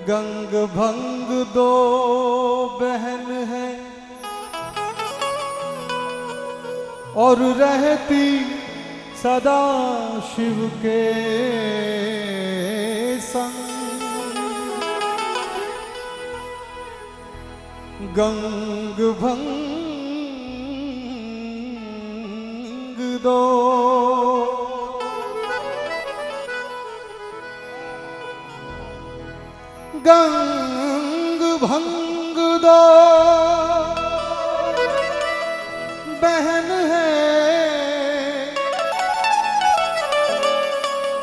गंग भंग दो बहन है और रहती सदा शिव के संग। गंग भंग दो गंग भंग दो बहन है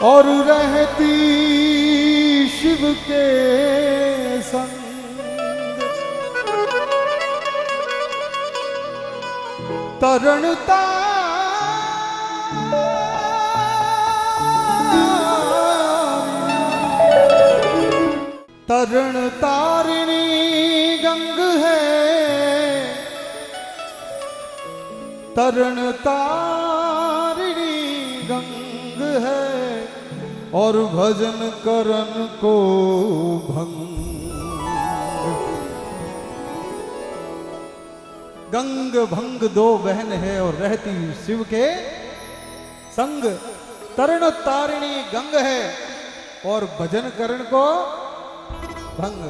और रहती शिव के संग। तरणता तरण तारिणी गंग है, तरण तारिणी गंग है और भजन करन को भंग। गंग भंग दो बहन है और रहती शिव के संग। तरण तारिणी गंग है और भजन करण को भंग।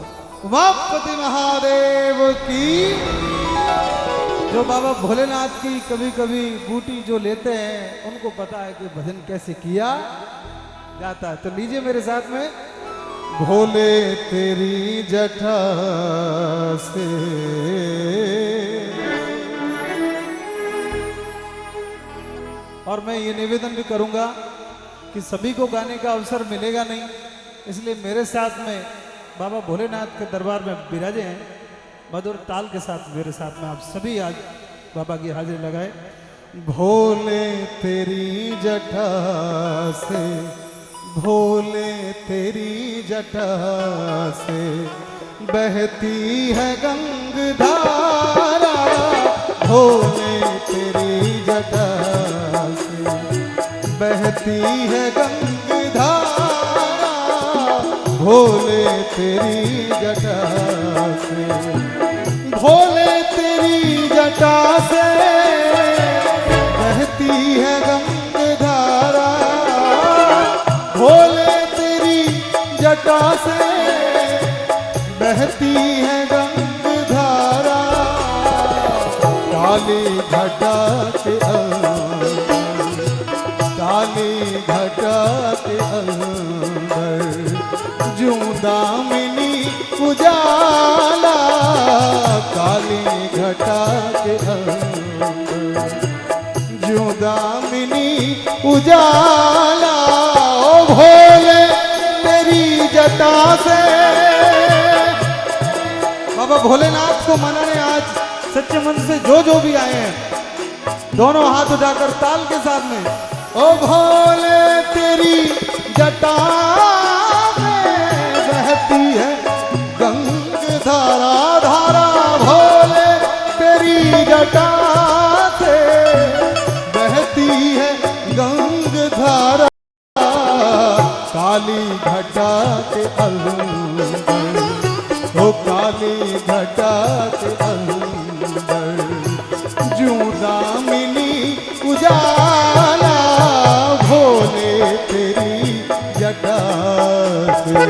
उमापति महादेव की। जो बाबा भोलेनाथ की कभी कभी बूटी जो लेते हैं उनको पता है कि भजन कैसे किया जाता है। तो लीजिए मेरे साथ में। भोले तेरी जटा से और मैं ये निवेदन भी करूंगा कि सभी को गाने का अवसर मिलेगा नहीं, इसलिए मेरे साथ में बाबा भोलेनाथ के दरबार में विराजे हैं। मधुर ताल के साथ मेरे साथ में आप सभी आज बाबा की हाजिरी लगाए। भोले तेरी जटा से, भोले तेरी जटा से बहती है गंग धारा। भोले तेरी जटा से बहती है गंग धारा। भोले तेरी जटा से, भोले तेरी जटा से बहती है गंग धारा। भोले तेरी जटा से बहती है गंग धारा। काली घटा के अंदर, काली घटा के अंदर जूं दामिनी उजाला। काली घटा के अंदर जूं दामिनी उजाला। ओ भोले तेरी जटा से। बाबा भोलेनाथ को मनाने आज सच्चे मन से जो भी आए हैं दोनों हाथ उठाकर ताल के साथ में। ओ भोले तेरी जटा बहती है गंग धारा धारा। भोले तेरी जटा से बहती है गंग धारा। काली घटा के अंदर, ओ काली घटा के अंदर जूं दामिनी उजाला। भोले तेरी जटा से।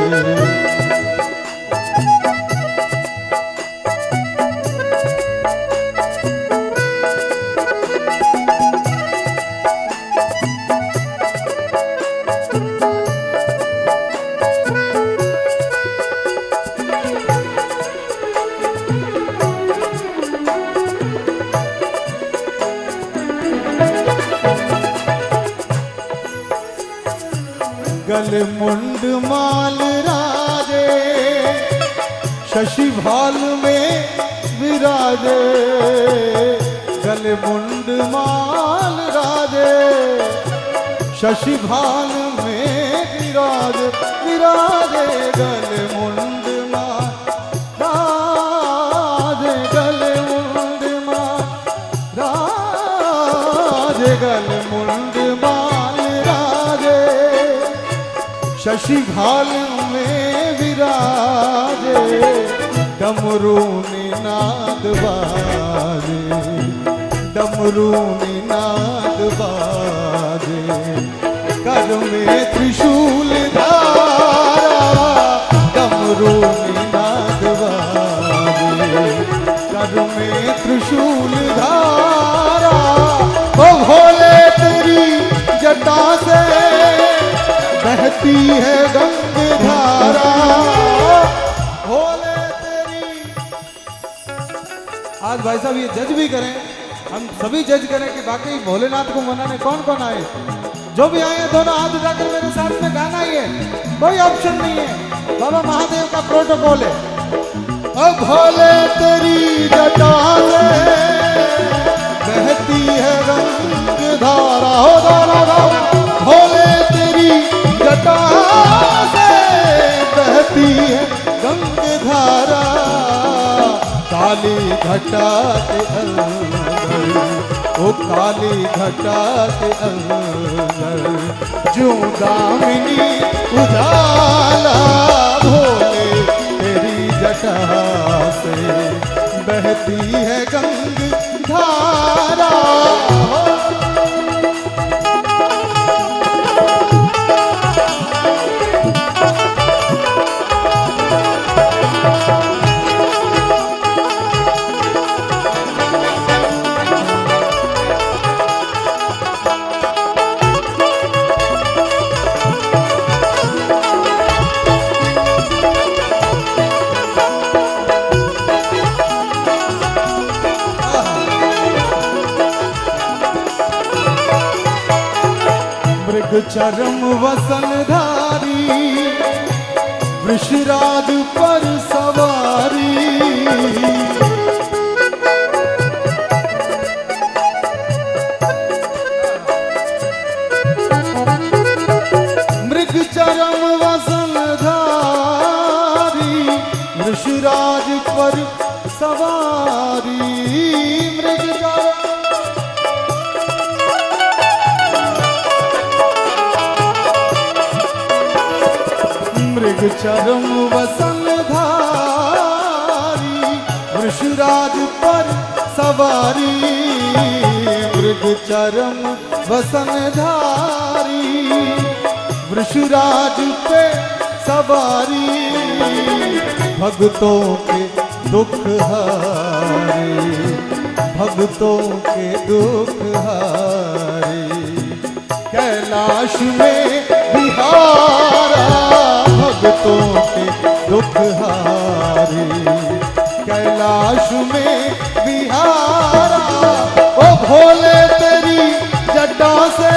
गल मुंड माल राजे शशि भाल में विराजे। गल मुंड माल राजे शशि भाल में विराजे विराजे। गल मुंड माल राजे, गल मुंड माल राजे। गल मुंड माल राजे शशि भाल में बिराजे, डमरू निनाद बाजे, डमरू निनाद बाजे, कर में त्रिशूल धारा, डमरू निनाद बाजे, कर में त्रिशूल धारा। ओ भोले तेरी जटा से बहती है गंगाधारा, भोले तेरी। आज भाई साहब ये जज भी करें, हम सभी जज करें कि वाकई भोलेनाथ को मनाने कौन कौन आए। जो भी आए दोनों हाथ उठाकर मेरे साथ में गाना ही है, कोई ऑप्शन नहीं है, बाबा महादेव का प्रोटोकॉल है। अब भोले तेरी जटा से बहती है गंगाधारा, हो धारा, भोले तेरी जटा से बहती है गंगाधारा। काली घटा के अंदर, ओ काली घटा के अंदर, जो दामिनी उजाला, भोले तेरी जटा से बहती है गंगाधारा। चरम वसनधारी, वृषराज पर सवारी, मृग चरम वसनधारी, वृषराज पर सवारी, मृग चरम मृग चरम वसनधारी, वृषराज पर सवारी, मृग चरम वसनधारी, वृषराज पे सवारी। भक्तों के दुख हारे, भक्तों के दुख हारे, कैलाश में बिहारा, भक्तों के दुख हारे, कैलाश में बिहारा। ओ भोले तेरी जटा से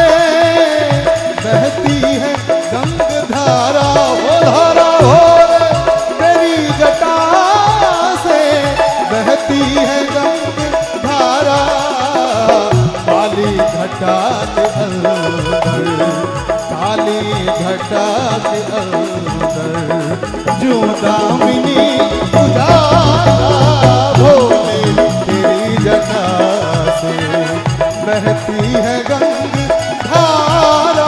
बहती है गंगाधारा, ओ धारा, भोले तेरी जटा से बहती है गंगाधारा। काली घटा के अंदर, काली घटा के अंदर, जो दामिनी उजाला, भोले तेरी जटा से बहती है गंगाधारा।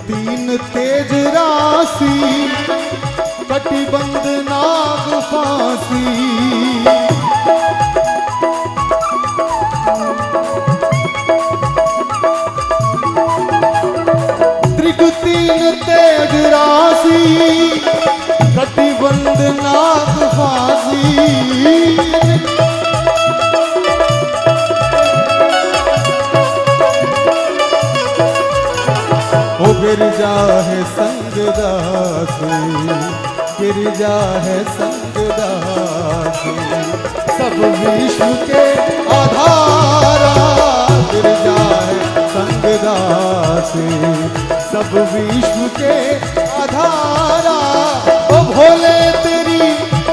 तीन तेज राशि, कटिबंध नाग फांसी, त्रिग तीन तेज राशि, कटिबंध नाग फांसी। ओ गिरजा है संगदासी, गिरजा है संगदासी, सब विश्व के आधारा, गिरजा है संगदासी, सब विश्व के का धारा, ओ भोले तेरी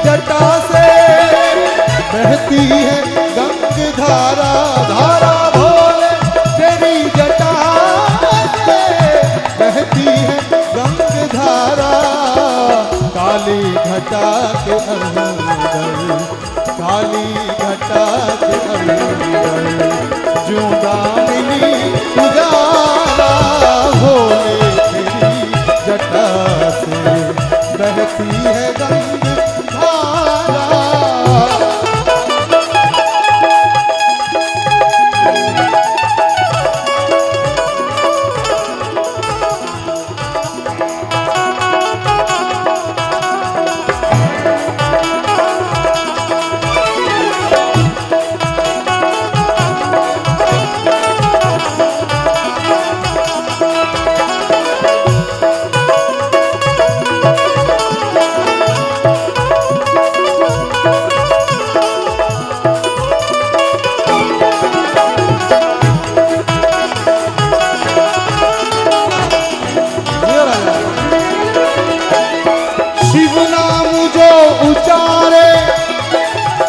जटा से बहती है गंग धारा, धारा भोले तेरी जटा से बहती है गंग धारा। काली घटा के अंदर, काली घटा के अंदर जो दामिनी उजाला, भोले तेरी जटा से बहती है गंग धारा।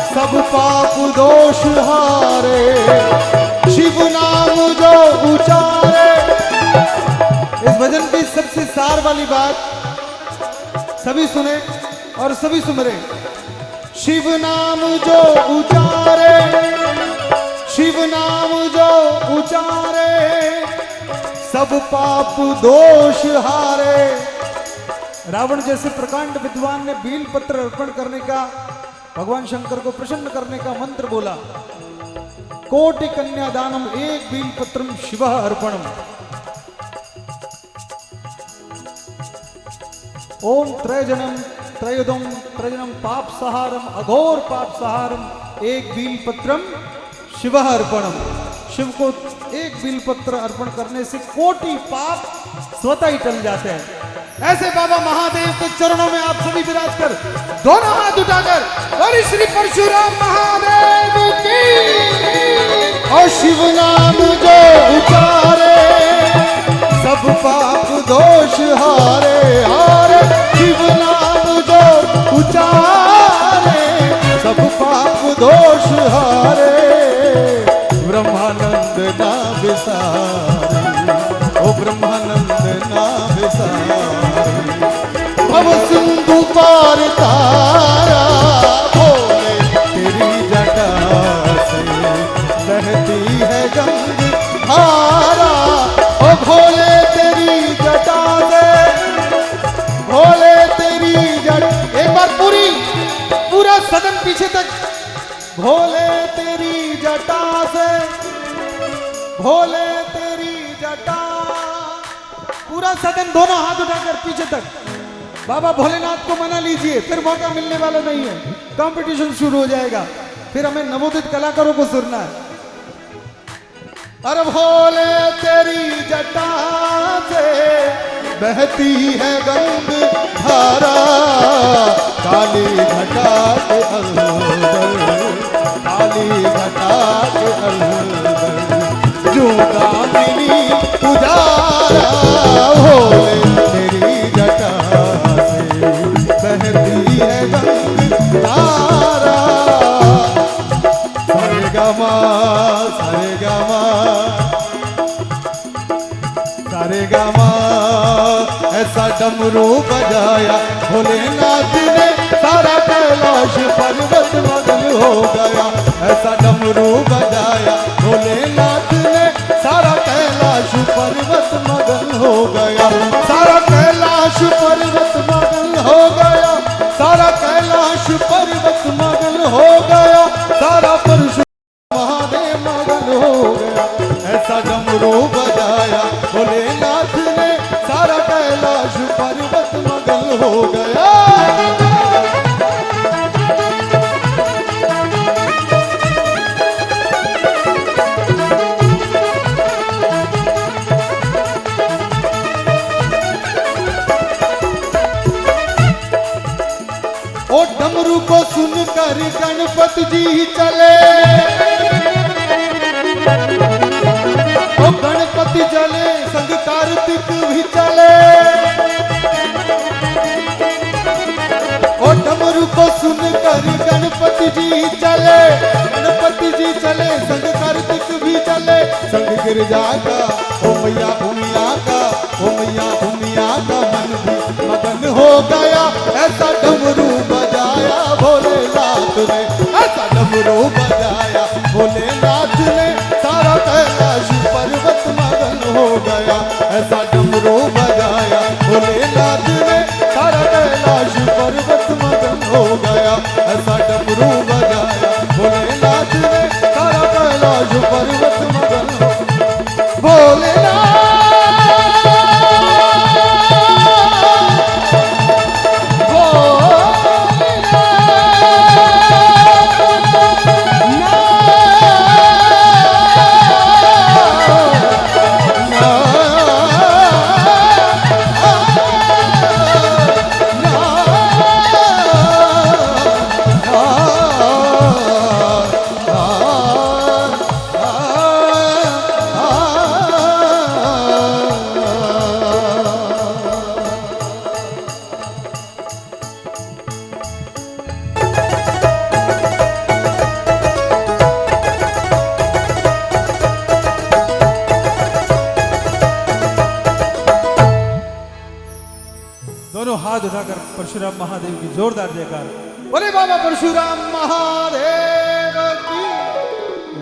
सब पाप दोष हारे, शिव नाम जो उचारे। इस भजन की सबसे सार वाली बात सभी सुने और सभी सुमरे। शिव नाम जो उचारे, शिव नाम जो उचारे, सब पाप दोष हारे। रावण जैसे प्रकांड विद्वान ने बील पत्र अर्पण करने का, भगवान शंकर को प्रसन्न करने का मंत्र बोला। कोटि कन्यादानम एक बील पत्रम शिव अर्पणम। ओम त्रयजनम त्रयोदम त्रयजनम पाप सहारम अघोर पाप सहारम एक बील पत्रम शिव अर्पणम। शिव को एक बील पत्र अर्पण करने से कोटि पाप स्वतः ही टल जाते हैं। ऐसे बाबा महादेव के चरणों में आप सभी विराज कर दोनों हाथ उठाकर और श्री परशुराम महादेव की। और शिव नाम जो उचारे, सब पाप दोष हारे, हारे। शिव नाम जो उचारे, सब पाप दोष हारे। ब्रह्मानंद ना विसारे, ओ ब्रह्मानंद ना विसारे। अब सिंधु पार तारा, भोले तेरी जटा से बहती है गंग धारा। ओ भोले तेरी जटा से, भोले तेरी जट। एक बार पूरा सदन पीछे तक। भोले तेरी जटा से, भोले तेरी जटा। पूरा सदन दोनों हाथ उठाकर पीछे तक। बाबा भोलेनाथ को मना लीजिए, फिर मौका मिलने वाला नहीं है। कंपटीशन शुरू हो जाएगा, फिर हमें नवोदित कलाकारों को सुनना है। अरे भोले तेरी जटा से बहती है गंग धारा, काली घटा के अंदर, काली घटा के अंदर जो दामिनी उजाला, भोले तेरी जटा से बहती है गंग धारा। सारे गमा, सारे गमा, सारे गमा। ऐसा डमरू बजाया भोलेनाथ ने, सारा कैलाश पर्वत मगन हो गया। ऐसा डमरू बजाया भोलेनाथ ने, सारा कैलाश पर्वत मगन हो गया। सारा कैलाश पर्वत मगन हो गया, सारा कैलाश पर्वत मगन हो गया। सारा परशुराम महादेव मगन हो गया। ऐसा डमरू बजाया भोलेनाथ ने, सारा कैलाश पर्वत मगन हो गया। ओ डमरू को सुनकर गणपति जी चले, ओ गणपति चले संग कार्तिक भी चले। गिरजा का, ओ मैया भूमिया का, ओ मैया भूमिया का मन भी मगन हो गया। ऐसा डमरू बजाया भोलेनाथ ने, ऐसा डमरू बजाया भोलेनाथ ने, सारा कैलाश पर्वत मगन हो गया। ऐसा डमरू बजाया भोलेनाथ ने, सारा कैलाश पर्वत मगन हो गया। ऐसा डमरू बजाया भोलेनाथ ने, सारा कैलाश पर्वत मगन हो भोलेनाथ। दोनों हाथ उठाकर परशुराम महादेव की जोरदार जयकार। बोले बाबा परशुराम महादेव की।